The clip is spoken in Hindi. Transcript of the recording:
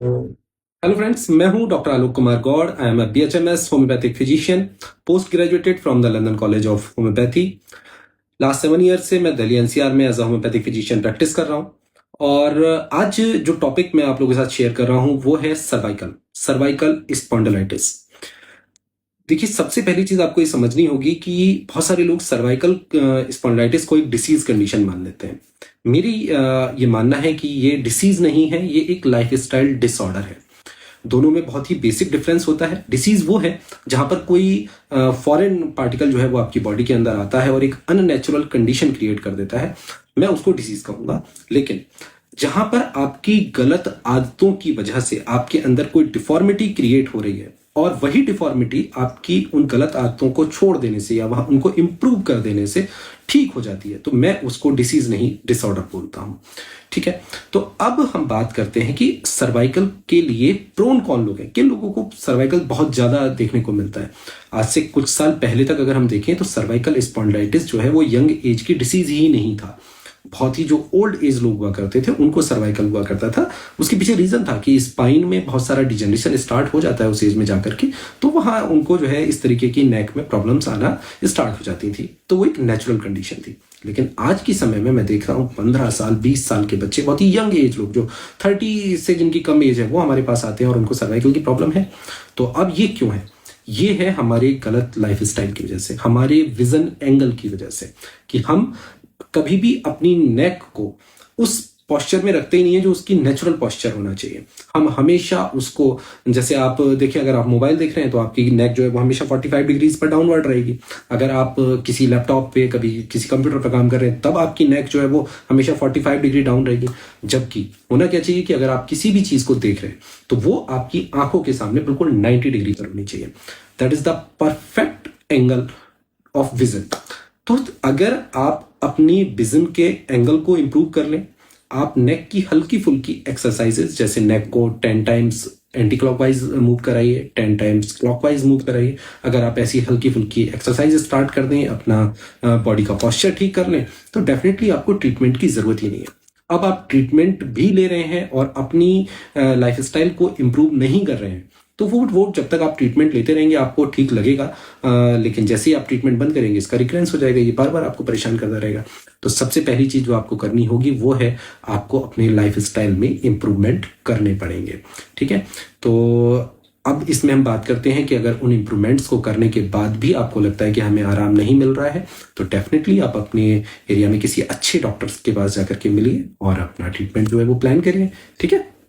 हेलो फ्रेंड्स, मैं हूं doctor Alok Kumar Gaur. I am a BHMS homeopathic physician, post graduated from the London college of homoeopathy. Last 7 year से मैं दिल्ली एनसीआर में as a homeopathic physician practice कर रहा हूं। और आज जो टॉपिक मैं आप लोगों के साथ शेयर कर रहा हूं वो है सर्वाइकल सर्वाइकल स्पॉन्डिलाइटिस। देखिए, सबसे पहली चीज आपको ये समझनी होगी कि बहुत सारे लोग सर्वाइकल स्पॉन्डिलाइटिस को एक डिसीज कंडीशन मान लेते हैं। मेरी ये मानना है कि ये डिसीज नहीं है, ये एक लाइफस्टाइल डिसऑर्डर है। दोनों में बहुत ही बेसिक डिफरेंस होता है। डिसीज वो है जहां पर कोई फॉरेन पार्टिकल जो है वो आपकी बॉडी के अंदर आता है और एक अननेचुरल कंडीशन क्रिएट कर देता है, मैं उसको डिसीज कहूंगा। लेकिन जहां पर आपकी गलत आदतों की वजह से आपके अंदर कोई डिफॉर्मिटी क्रिएट हो रही है और वही डिफॉर्मिटी आपकी उन गलत आदतों को छोड़ देने से या वहां उनको इंप्रूव कर देने से ठीक हो जाती है, तो मैं उसको डिसीज नहीं डिसऑर्डर बोलता हूं। ठीक है, तो अब हम बात करते हैं कि सर्वाइकल के लिए प्रोन कौन लोग हैं, किन लोगों को सर्वाइकल बहुत ज्यादा देखने को मिलता है। आज से कुछ साल पहले तक अगर हम देखें तो सर्वाइकल स्पॉन्डिलाइटिस जो है वो यंग एज की डिसीज ही नहीं था। बहुत ही जो ओल्ड एज लोग हुआ करते थे उनको सर्वाइकल हुआ करता था। उसके पीछे रीजन था कि स्पाइन में बहुत सारा डिजेनरेशन स्टार्ट हो जाता है उस एज में जाकर के, तो वहां उनको जो है इस तरीके की नेक में प्रॉब्लम्स आना स्टार्ट हो जाती थी, तो वो एक नेचुरल कंडीशन थी। लेकिन आज की समय में मैं देख रहा हूँ 15 साल 20 साल के बच्चे, बहुत ही यंग एज लोग जो 30 से जिनकी कम एज है, वो हमारे पास आते हैं और उनको सर्वाइकल की प्रॉब्लम है। तो अब ये क्यों है? ये है हमारे गलत लाइफस्टाइल की वजह से, हमारे विजन एंगल की वजह से, कि हम कभी भी अपनी नेक को उस पोस्चर में रखते ही नहीं है जो उसकी नेचुरल पोस्चर होना चाहिए। हम हमेशा उसको, जैसे आप देखिए, अगर आप मोबाइल देख रहे हैं तो आपकी नेक जो है वो हमेशा 45 डिग्रीज पर डाउनवर्ड रहेगी। अगर आप किसी लैपटॉप पे, कभी किसी कंप्यूटर पर काम कर रहे हैं, तब आपकी नेक जो है वो हमेशा 45 डिग्री डाउन रहेगी। जबकि होना क्या चाहिए कि अगर आप किसी भी चीज को देख रहे हैं तो वो आपकी आंखों के सामने बिल्कुल 90 डिग्री पर होनी चाहिए। That is the perfect angle of vision. तो अगर आप अपनी विजन के एंगल को इंप्रूव कर लें, आप नेक की हल्की फुल्की एक्सरसाइजेस, जैसे नेक को 10 टाइम्स एंटी क्लॉकवाइज मूव कराइए, 10 टाइम्स क्लॉकवाइज मूव कराइए। अगर आप ऐसी हल्की फुल्की एक्सरसाइज स्टार्ट कर दें, अपना बॉडी का पोस्चर ठीक कर लें, तो डेफिनेटली आपको ट्रीटमेंट की जरूरत ही नहीं है। अब आप ट्रीटमेंट भी ले रहे हैं और अपनी लाइफस्टाइल को इंप्रूव नहीं कर रहे हैं, तो वो जब तक आप ट्रीटमेंट लेते रहेंगे आपको ठीक लगेगा। लेकिन जैसे ही आप ट्रीटमेंट बंद करेंगे, इसका रिकरेंस हो जाएगा, ये बार बार आपको परेशान करता रहेगा। तो सबसे पहली चीज जो आपको करनी होगी वो है आपको अपने लाइफ स्टाइल में इंप्रूवमेंट करने पड़ेंगे। ठीक है, तो अब इसमें हम बात करते हैं कि अगर उन इंप्रूवमेंट्स को करने के बाद भी आपको लगता है कि हमें आराम नहीं मिल रहा है, तो डेफिनेटली आप अपने एरिया में किसी अच्छे डॉक्टर्स के पास जाकर के मिलिए और अपना ट्रीटमेंट जो है वो प्लान करिए। ठीक है।